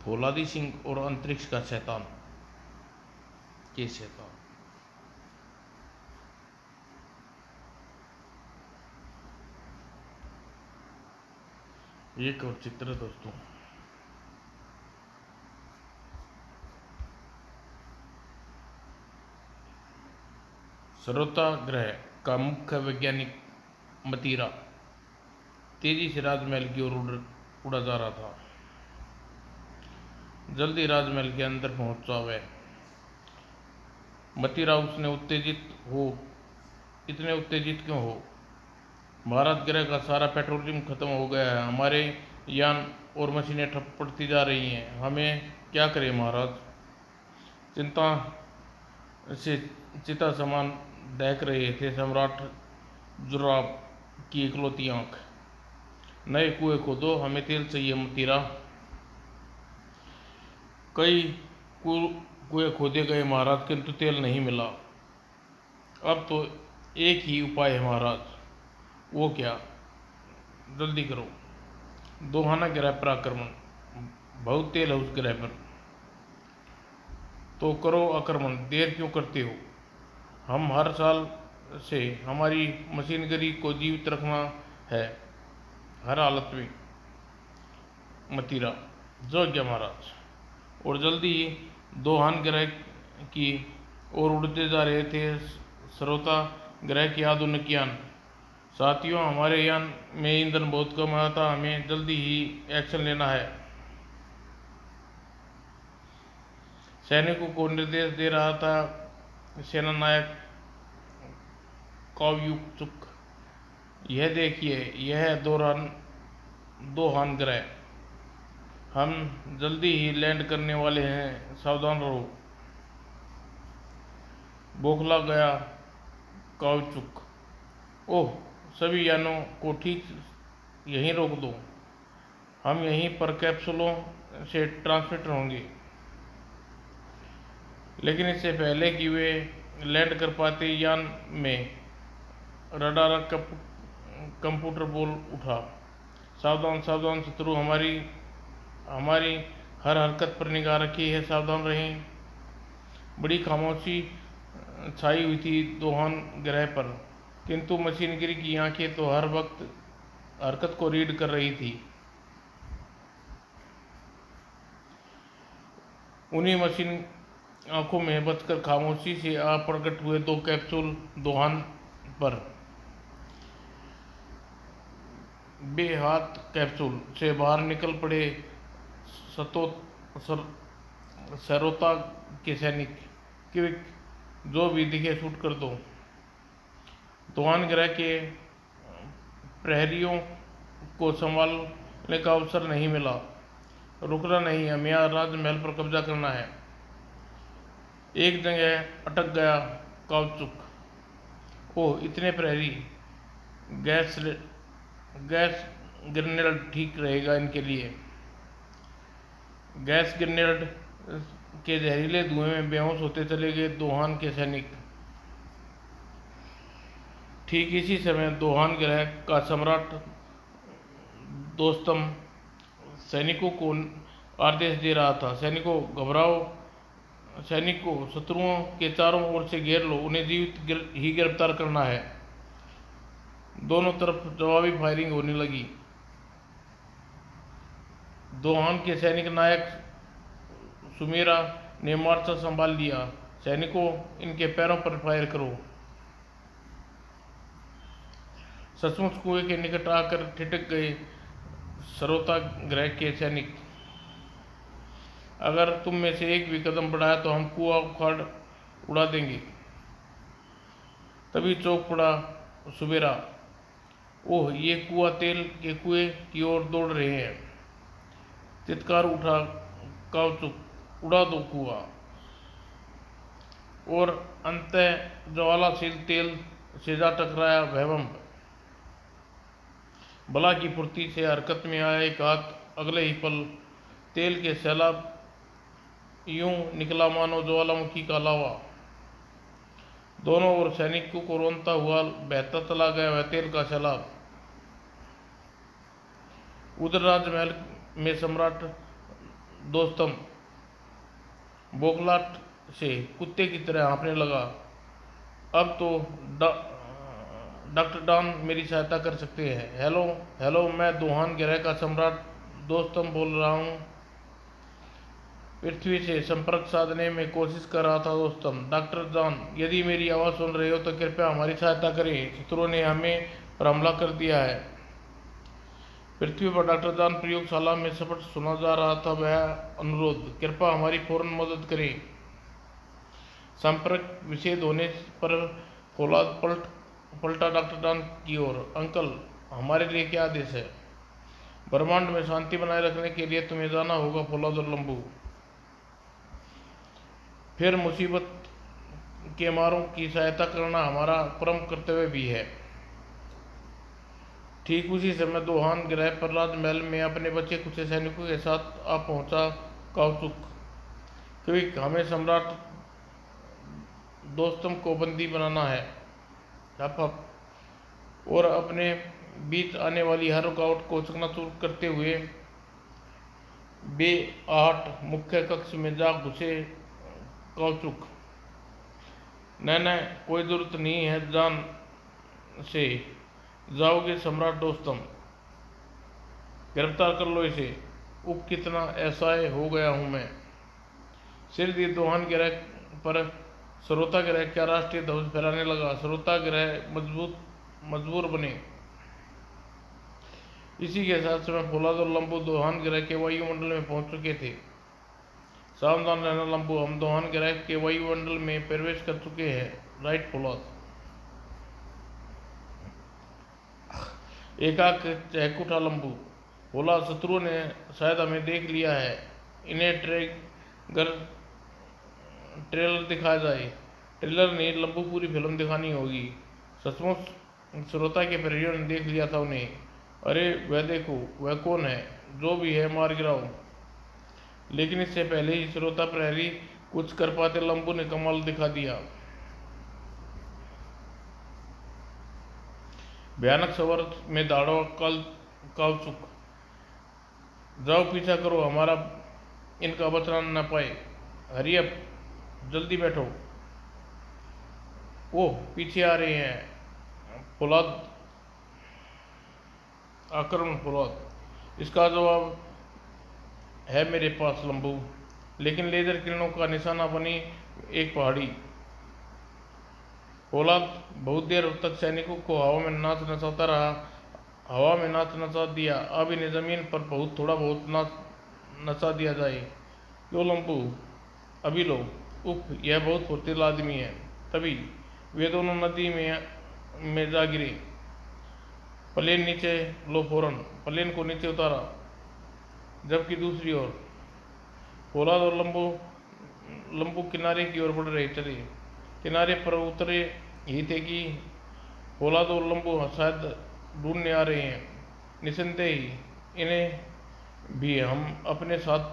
फौलादी सिंह और अंतरिक्ष का शैतान के शैतान। एक और चित्र है दोस्तों, सरोता ग्रह का मुख्य वैज्ञानिक मतीरा तेजी से राजमहल की ओर उड़ा जा रहा था। जल्दी राजमहल के अंदर पहुंचा वह। मतीरा उसने उत्तेजित हो, इतने उत्तेजित क्यों हो? भारत ग्रह का सारा पेट्रोलियम खत्म हो गया है, हमारे यान और मशीनें ठप पड़ती जा रही हैं, हमें क्या करें महाराज? चिंता से चिता समान दहक रहे थे सम्राट जुर्राब की इकलौती आंख। नए कुएं खोदो, हमें तेल चाहिए मतीरा। कई कुएं खोदे गए महाराज, किंतु तेल नहीं मिला। अब तो एक ही उपाय है महाराज। वो क्या? जल्दी करो। दोहाना ग्रह पर आक्रमण, बहुत तेल है उस ग्रह पर। तो करो आक्रमण, देर क्यों करते हो? हम हर साल से हमारी मशीनरी को जीवित रखना है हर हालत में मतीरा। जो क्या महाराज। और जल्दी ही दोहान ग्रह की ओर उड़ते जा रहे थे सरोता ग्रह के आधुनिक यान। साथियों, हमारे यान में ईंधन बहुत कम आया था, हमें जल्दी ही एक्शन लेना है। सैनिकों को निर्देश दे रहा था सेना नायक काव्युचुक। यह देखिए, यह है दोहान ग्रह, हम जल्दी ही लैंड करने वाले हैं, सावधान रहो। बौखला गया काउचुक। ओह, सभी यानों को ठीक यहीं रोक दो, हम यहीं पर कैप्सूलों से ट्रांसमिटर होंगे। लेकिन इससे पहले कि वे लैंड कर पाते, यान में रडार कंप्यूटर बोल उठा, सावधान सावधान शत्रु हमारी हर हरकत पर निगाह रखी है, सावधान रहें। बड़ी खामोशी छाई हुई थी दोहान ग्रह पर, किंतु मशीनरी की आंखें तो हर वक्त हरकत को रीड कर रही थी। उन्हीं मशीन आंखों में बचकर खामोशी से आ प्रकट हुए दो कैप्सूल दोहान पर। बेहात कैप्सूल से बाहर निकल पड़े सरोता के सैनिक। क्विक, जो भी दिखे शूट कर दो। दोहान ग्रह के प्रहरियों को संभालने का अवसर नहीं मिला। रुकना नहीं, हमें राजमहल पर कब्जा करना है। एक जगह अटक गया काउचुक। ओह, इतने प्रहरी! गैस ग्रेनेड ठीक रहेगा इनके लिए। गैस ग्रेनेड के जहरीले धुएं में बेहोश होते चले गए दोहान के सैनिक। ठीक इसी समय दोहान ग्रह का सम्राट दोस्तम सैनिकों को आदेश दे रहा था, सैनिकों घबराओ, सैनिकों शत्रुओं के चारों ओर से घेर लो, उन्हें जीवित ही गिरफ्तार करना है। दोनों तरफ जवाबी फायरिंग होने लगी। दोहान के सैनिक नायक सुमेरा ने मोर्चा संभाल लिया। सैनिकों, इनके पैरों पर फायर करो। सचमुच कुएं के निकट आकर ठिठक गए सरोता ग्रह के सैनिक। अगर तुम में से एक भी कदम बढ़ाया तो हम कुआं उखाड़ उड़ा देंगे। तभी चौंक पड़ा सुमेरा। ओह, ये कुआं तेल के कुएं की ओर दौड़ रहे हैं। चित्कार उठा काउचुक, उड़ा दो कुआं। और अंतः ज्वालाशील तेल से जा टकराया भैबम। बला की फुर्ती से हरकत में आया एक हाथ अगले ही पल तेल के सैलाब यूं निकला मानो ज्वालामुखी का लावा। दोनों ओर सैनिकों को रोनता हुआ बहता चला गया वह तेल का सैलाब। उधर राजमहल में सम्राट दोस्तम बौखलाहट से कुत्ते की तरह हाँफने लगा। अब तो डॉक्टर डॉन मेरी सहायता कर सकते हैं। हेलो हेलो, मैं दोहान ग्रह का सम्राट दोस्तम बोल रहा हूँ। पृथ्वी से संपर्क साधने में कोशिश कर रहा था दोस्तम। डॉक्टर जॉन, यदि मेरी आवाज़ सुन रहे हो तो कृपया हमारी सहायता करें। शत्रुओं ने हमें पर हमला कर दिया है। पृथ्वी पर डॉक्टर जॉन प्रयोगशाला में सपट सुना जा रहा था वह अनुरोध, कृपया हमारी फौरन मदद करें। संपर्क विच्छेद होने पर फौलाद पलटा डॉक्टर डॉन की ओर। अंकल, हमारे लिए क्या आदेश है? ब्रह्मांड में शांति बनाए रखने के लिए तुम्हें जाना होगा फौलाद और लंबू। फिर मुसीबत के मारों की सहायता करना हमारा परम कर्तव्य भी है। ठीक उसी समय दोहान ग्रह पर राजमहल में अपने बचे कुछ सैनिकों के साथ आ पहुंचा काउचुक। क्विक, हमें सम्राट दोस्तम को बंदी बनाना है। और अपने बीच आने वाली हर रुकावट को चकनाचूर करते हुए बे आहट मुख्य कक्ष में जा घुसे काउचुक। न कोई जरूरत नहीं है जान से जाओगे सम्राट दोस्तम, गिरफ्तार कर लो इसे। उप कितना असहाय हो गया हूं मैं। सिर दिए दोहान ग्रह पर श्रोता ग्रह क्या राष्ट्रीय ध्वज फहराने लगा। श्रोता ग्रह मजबूर बने। इसी के साथ समय फौलाद और लंबू दोहान ग्रह के वायुमंडल में पहुंच चुके थे। सावधान रहना लंबू, हम दोहान ग्रह के वायुमंडल में प्रवेश कर चुके हैं। राइट फौलाद। एकाक चहक उठा लंबू। बोला, शत्रुओं ने शायद हमें देख लिया है। इन्हें ट्रेलर दिखाया जाए। ट्रेलर नहीं लंबू, पूरी फिल्म दिखानी होगी। सचमुच श्रोता के प्रहरियों ने देख लिया था उन्हें। अरे वह देखो, वह कौन है? जो भी है मार गिराओ। लेकिन इससे पहले ही श्रोता प्रहरी कुछ कर पाते लंबू ने कमाल दिखा दिया। भयानक स्वर में दाढ़ो काउचुक, जाओ पीछा करो, हमारा इनका बचना न पाए। हरियप, जल्दी बैठो। ओह, पीछे आ रहे हैं फौलाद। आक्रमण फौलाद। इसका जवाब है मेरे पास लंबू, लेकिन लेजर किरणों का निशाना बनी एक पहाड़ी। फौलाद बहुत देर तक सैनिकों को हवा में नाच नचाता रहा। हवा में नाच नचा दिया, अब इन्हें जमीन पर थोड़ा बहुत नाच नचा दिया जाए। लो लंबू, अभी लो। उफ, यह बहुत फुर्तीला आदमी है। तभी वे दोनों नदी में जा गिरे। प्लेन नीचे लो फौरन। प्लेन को नीचे उतारा। जबकि दूसरी ओर फौलाद और लंबू किनारे की ओर बढ़ रहे चले। किनारे पर उतरे ही थे कि फौलाद और लंबू शायद ढूंढने आ रहे हैं। निसंदेह ही इन्हें भी हम अपने साथ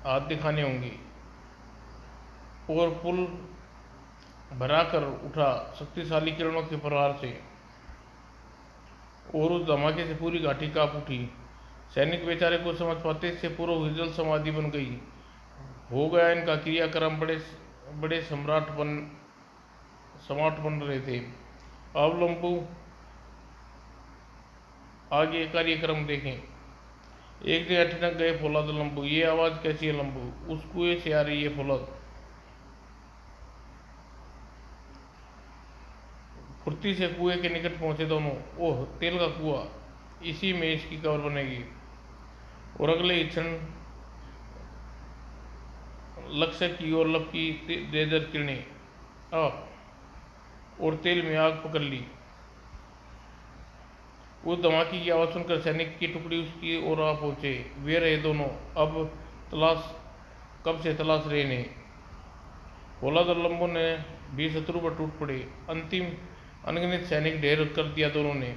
हाथ दिखाने होंगे। और पुल भरा कर उठा शक्तिशाली किरणों के प्रहार से, और उस धमाके से पूरी घाटी कांप उठी। सैनिक बेचारे को समझ पाते इससे पूर्व हुई जल समाधि बन गई। हो गया इनका क्रियाक्रम। बड़े बड़े सम्राट बन रहे थे। अब लंबू आगे कार्यक्रम देखें। एक दिन अचानक गए फौलाद लंबू। ये आवाज़ कैसी है लंबू? उस कुएं से आ रही है फौलाद। फुर्ती से कुएं के निकट पहुंचे दोनों। ओह, तेल का कुआं, इसी में इसकी कब्र बनेगी। और अगले ही क्षण लक्ष्य की ओर लपकी लेजर किरणें और तेल में आग पकड़ ली। उस धमाके की आवाज़ सुनकर सैनिक की टुकड़ी उसकी ओर आ पहुंचे। वे रहे दोनों अब कब से तलाश रहे ने। फौलाद और लंबू ने भी शत्रु पर टूट पड़े। अंतिम अनगिनत सैनिक ढेर कर दिया दोनों ने।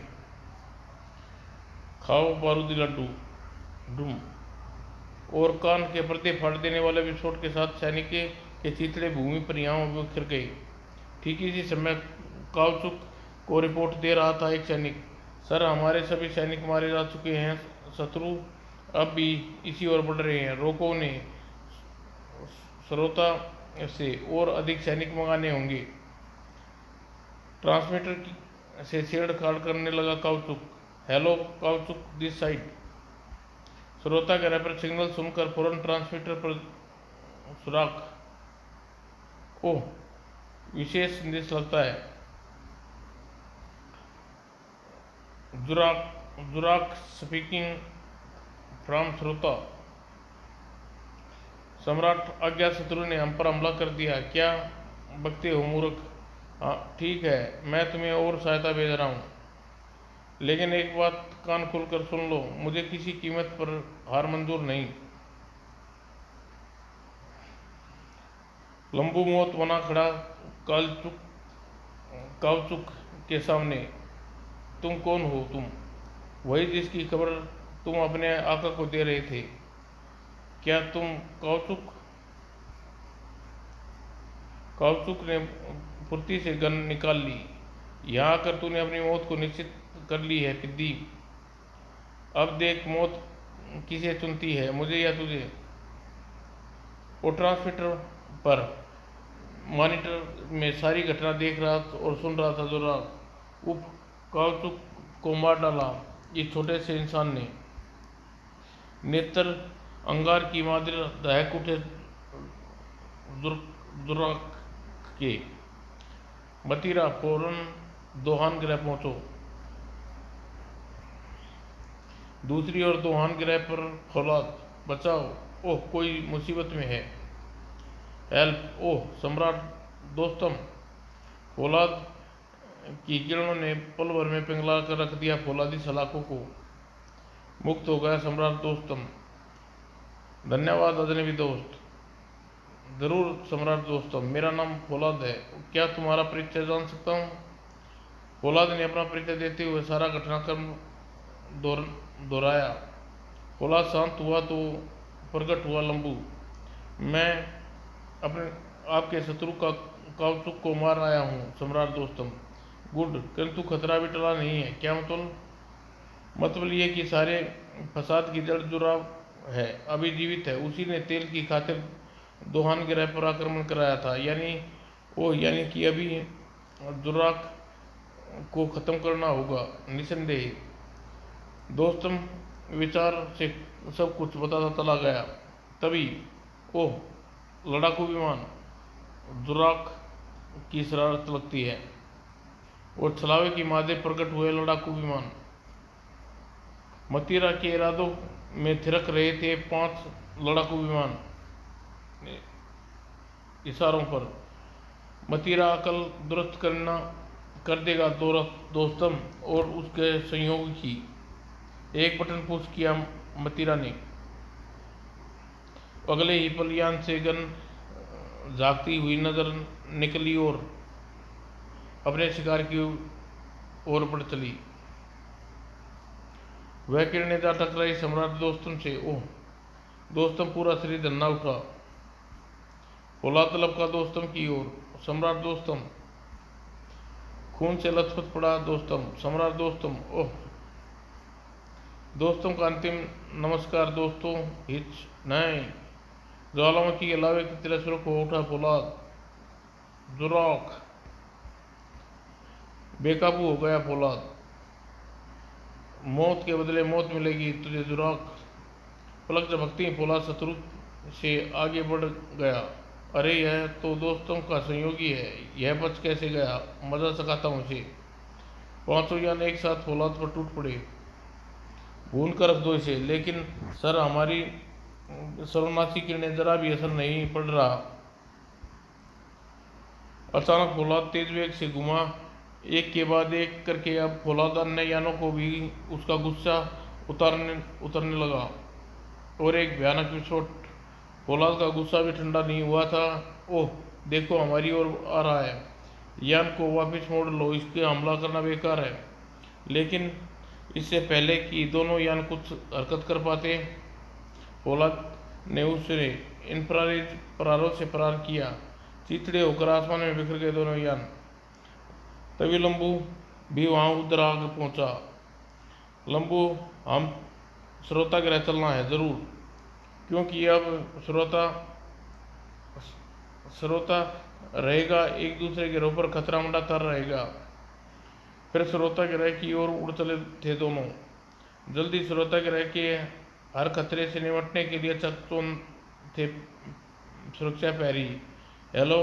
खाओ बारूदी लड्डू डूम। और कान के पर्दे फाड़ देने वाले विस्फोट के साथ सैनिक के चीथड़े भूमि पर यहाँ बिखर गए। ठीक इसी समय काउचुक को रिपोर्ट दे रहा था एक सैनिक। सर, हमारे सभी सैनिक मारे जा चुके हैं। शत्रु अब भी इसी ओर बढ़ रहे हैं। रोको ने श्रोता से और अधिक सैनिक मंगाने होंगे। ट्रांसमीटर से छेड़छाड़ करने लगा काउचुक। हेलो काउचुक, दिस साइड। श्रोता के रैपर सिग्नल सुनकर फौरन ट्रांसमीटर पर सुराख। ओह, विशेष संदेश लगता है। जुराक स्पीकिंग फ्रॉम श्रोता। सम्राट, आज्ञा, शत्रु ने हम पर हमला कर दिया। क्या बकते हो मूर्ख? हाँ ठीक है, मैं तुम्हें और सहायता भेज रहा हूँ, लेकिन एक बात कान खोलकर सुन लो, मुझे किसी कीमत पर हार मंजूर नहीं। लंबू मौत बना खड़ा काउचुक के सामने। तुम कौन हो? तुम वही जिसकी खबर तुम अपने आका को दे रहे थे। क्या तुम काउचुक? काउचुक ने फुर्ती से गन निकाल ली। यहाँ आकर तूने अपनी मौत को निश्चित कर ली है पिद्दी। अब देख मौत किसे चुनती है, मुझे या तुझे। वो ट्रांसमीटर पर मॉनिटर में सारी घटना देख रहा और सुन रहा था। जो उप काउचुक को मार डाला इस छोटे से इंसान ने। नेत्र अंगार की मादिर दहक उठे जुराक के। मतीरा, फौरन दोहान ग्रह पहुंचो। दूसरी ओर दोहान ग्रह पर फौलाद, बचाओ, ओह कोई मुसीबत में है। हेल्प, ओह सम्राट दोस्तम। फौलाद की किरणों ने पल भर में पिघला कर रख दिया फौलादी सलाखों को। मुक्त हो गया सम्राट दोस्तम। धन्यवाद अजनबी दोस्त। जरूर सम्राट दोस्तम, मेरा नाम फौलाद है। क्या तुम्हारा परिचय जान सकता हूँ? फौलाद ने अपना परिचय देते हुए सारा घटनाक्रम दोहराया। फौलाद शांत हुआ तो प्रकट हुआ लंबू। मैं अपने आपके शत्रु का काउचुक को मार आया हूँ सम्राट दोस्तम। गुड, किंतु खतरा भी टला नहीं है। क्या मतलब ये कि सारे फसाद की जड़ जुराव है अभी जीवित है। उसी ने तेल की खातिर दोहान ग्रह पर आक्रमण कराया था। यानी कि अभी जुराक को खत्म करना होगा निसंदेह। दोस्तम विचार से सब कुछ बताता चला गया। तभी ओह, लड़ाकू विमान। जुराक की शरारत लगती है। और छलावे की मादे प्रकट हुए लड़ाकू विमान। मतीरा के इरादों में थिरक रहे थे 5 लड़ाकू विमान इशारों पर। मतीरा अकल दुरुस्त कर देगा दोस्तम और उसके संयोगी की। एक बटन पुश किया मतीरा ने। अगले ही पल यान से गन झांकती हुई नजर निकली और अपने शिकार की ओर बढ़ चली। वह किरणें जा टकराई सम्राट दोस्तम से। ओह, दोस्तम पूरा शरीर धन्ना उठा। फौलाद लपका दोस्तम की ओर। सम्राट दोस्तम खून से लथपथ पड़ा दोस्तम। सम्राट दोस्तम, ओह। दोस्तों का अंतिम नमस्कार दोस्तों। हिच नहीं। ज्वालामुखी के लावे की तरह सुरख हो उठा फौलाद। जुराक बेकाबू हो गया फौलाद। मौत के बदले मौत मिलेगी तुझे जुराक। पलक झपकती ही फौलाद शत्रु से आगे बढ़ गया। अरे यह तो दोस्तों का संयोगी है, यह बच कैसे गया? मजा सिखाता हूँ इसे। 5 यान एक साथ फौलाद पर टूट पड़े। भून कर रख दो इसे। लेकिन सर, हमारी सर्वनाशी किरणें जरा भी असर नहीं पड़ रहा। अचानक फौलाद तेज वेग से घुमा, एक के बाद एक करके। अब फौलाद अन्य यानों को भी उसका गुस्सा उतरने लगा और एक भयानक विस्फोट। फौलाद का गुस्सा भी ठंडा नहीं हुआ था। ओह देखो, हमारी ओर आ रहा है। यान को वापस मोड़ लो, इसके हमला करना बेकार है। लेकिन इससे पहले कि दोनों यान कुछ हरकत कर पाते, फौलाद ने उसने इंफ्रारेड प्रहारों से प्रहार किया। चितड़े होकर आसमान में बिखर गए दोनों यान। तभी लंबू भी वहां उधर आग पहुंचा। लंबू, हम श्रोता ग्रह चलना है ज़रूर, क्योंकि अब श्रोता रहेगा, एक दूसरे ग्रहों पर खतरा मंडाता रहेगा। फिर श्रोता ग्रह की ओर उड़ चले थे दोनों। जल्दी श्रोता ग्रह के हर खतरे से निपटने के लिए चकचौंध थे सुरक्षा पैरी। हेलो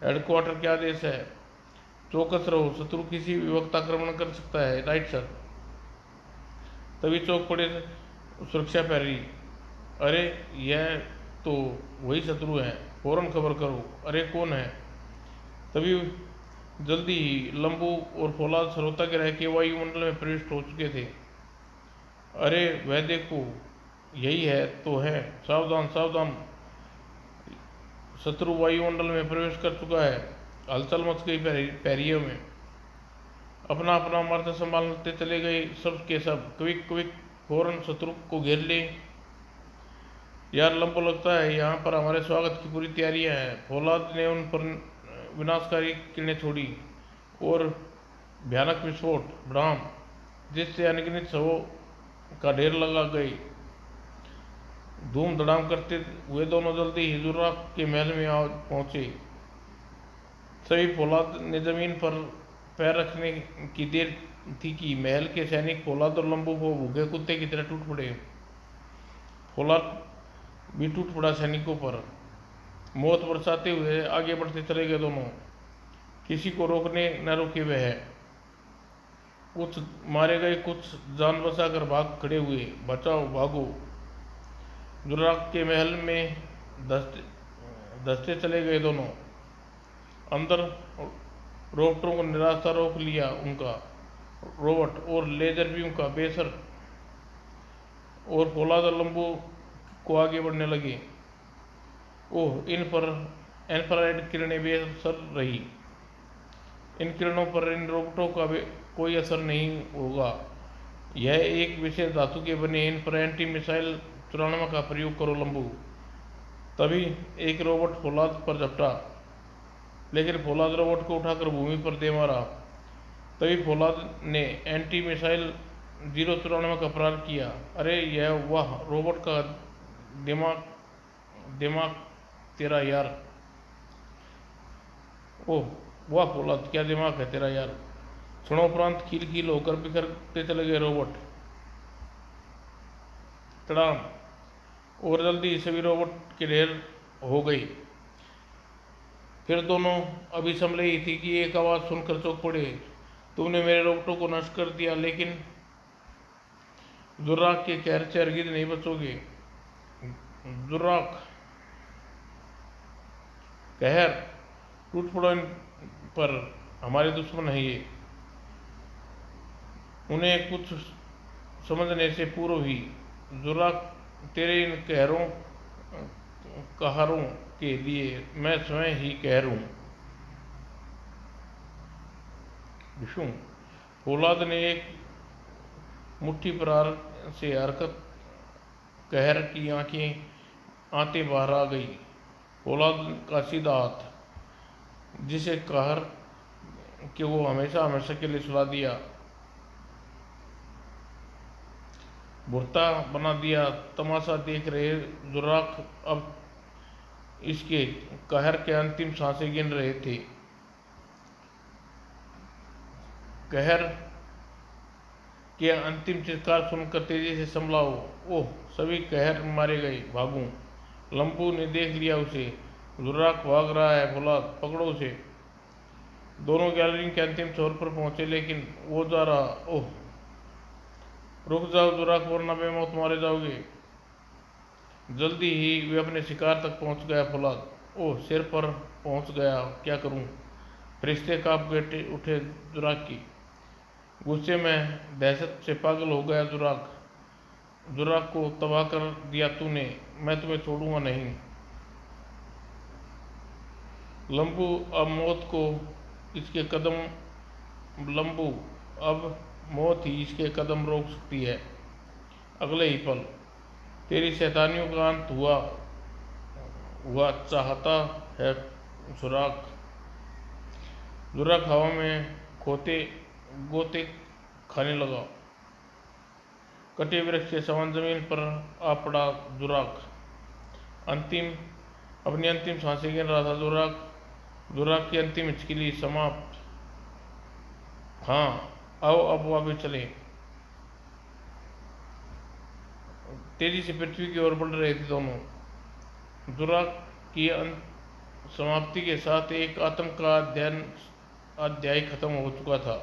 हेडक्वार्टर, क्या आदेश है? चौकस रहो, शत्रु किसी भी वक्त आक्रमण कर सकता है। Right sir. तभी चौक पड़े सुरक्षा पैरी। अरे यह तो वही शत्रु है, फौरन खबर करो। अरे कौन है? तभी जल्दी ही लंबू और फौलाद श्रोता ग्रह के वायुमंडल में प्रविष्ट हो चुके थे। अरे वह देखो, यही है तो है, सावधान सावधान, शत्रु वायुमंडल में प्रवेश कर चुका है। हलचल मच गई पैरियों में। अपना अपना मार्ग संभालते चले गए सब के सब। क्विक क्विक, फौरन शत्रु को घेर ले। यार लंबो, लगता है यहाँ पर हमारे स्वागत की पूरी तैयारियां हैं। फौलाद ने उन पर विनाशकारी किरणें छोड़ी और भयानक विस्फोट ब्राह्म, जिससे अनगिनत शवों का ढेर लगा गई। धूम धड़ाम करते हुए दोनों जल्दी ही जुर्राक के महल में आ पहुंचे। सभी फौलाद ने जमीन पर पैर रखने की देर थी कि महल के सैनिक फौलाद और लंबू को भूखे कुत्ते की तरह टूट पड़े। फौलाद भी टूट पड़ा सैनिकों पर। मौत बरसाते हुए आगे बढ़ते चले गए दोनों, किसी को रोकने न रुके वह। कुछ मारे गए, कुछ जान बचाकर भाग खड़े हुए। बचाओ भागो। जुर्राक के महल में धंसते चले गए दोनों। अंदर रोबोटों को निराशा रोक लिया उनका। रोबोट और लेजर भी उनका बेसर और फौलाद और लंबू को आगे बढ़ने लगे। ओह, इन पर इंफ्रारेड किरणें बेअसर रही। इन किरणों पर इन रोबोटों का कोई असर नहीं होगा। यह एक विशेष धातु के बने। इन पर एंटी मिसाइल 94 का प्रयोग करो लंबू। तभी एक रोबोट फौलाद पर झपटा, लेकिन फौलाद रोबोट को उठाकर भूमि पर दे मारा। तभी फौलाद ने एंटी मिसाइल 094 का प्रहार किया। अरे यह वाह, रोबोट का दिमाग दिमाग तेरा यार। ओह वाह फौलाद, क्या दिमाग है तेरा यार। क्षणोपरांत कील कील होकर बिखरते चले गए रोबोट। तड़ाम, और जल्दी सभी रोबोट के ढेर हो गई। फिर दोनों अभी संभले ही थी कि एक आवाज़ सुनकर चौंक पड़े। तुमने मेरे रोबोटों को नष्ट कर दिया, लेकिन जुर्राक के कहर से हरगिज नहीं बचोगे। जुर्राक कहर, टूट पड़ो इन पर, हमारे दुश्मन है ये। उन्हें कुछ समझने से पूर्व ही जुर्राक तेरे इन कहरों के लिए मैं स्वयं ही कहर हूँ। विष्णु, फौलाद ने एक मुट्ठी प्रहार से हरकत कहर की आंतें बाहर आ गई। फौलाद का सीधा हाथ, जिसे कहर कि वो हमेशा हमेशा के लिए सुला दिया, भुरता बना दिया। तमाशा देख रहे जुर्राक अब इसके कहर के अंतिम सांसें गिन रहे थे। कहर के अंतिम चित्कार सुनकर तेजी से संभला हो। ओह, सभी कहर मारे गए, भागूं। लंबू ने देख लिया उसे। जुर्राक भाग रहा है, फौलाद पकड़ो उसे। दोनों गैलरी के अंतिम छोर पर पहुंचे, लेकिन वो जा रहा। ओह रुक जाओ जुर्राक, वरना बेमौत मारे जाओगे। जल्दी ही वे अपने शिकार तक पहुंच गया फौलाद। ओह, सिर पर पहुंच गया, क्या करूं। फरिश्ते कांप गए उठे जुर्राक की। गुस्से में दहशत से पागल हो गया जुर्राक। जुर्राक को तबाह कर दिया तूने, मैं तुम्हें छोड़ूंगा नहीं। लंबू अब मौत को इसके कदम लंबू अब मौत ही इसके कदम रोक सकती है। अगले ही पल तेरी शैतानियों का अंत हुआ चाहता है जुर्राक। जुर्राक हवा में खोते गोते खाने लगा। कटे वृक्ष के समान जमीन पर आ पड़ा दुराक। अपनी अंतिम सांसें गिन रहा था दुराक की अंतिम हिचकिली समाप्त। हाँ, आओ अब वापस चले। तेजी से पृथ्वी की ओर बढ़ रहे थे दोनों। दुराक की समाप्ति के साथ एक आतंक का अध्याय खत्म हो चुका था।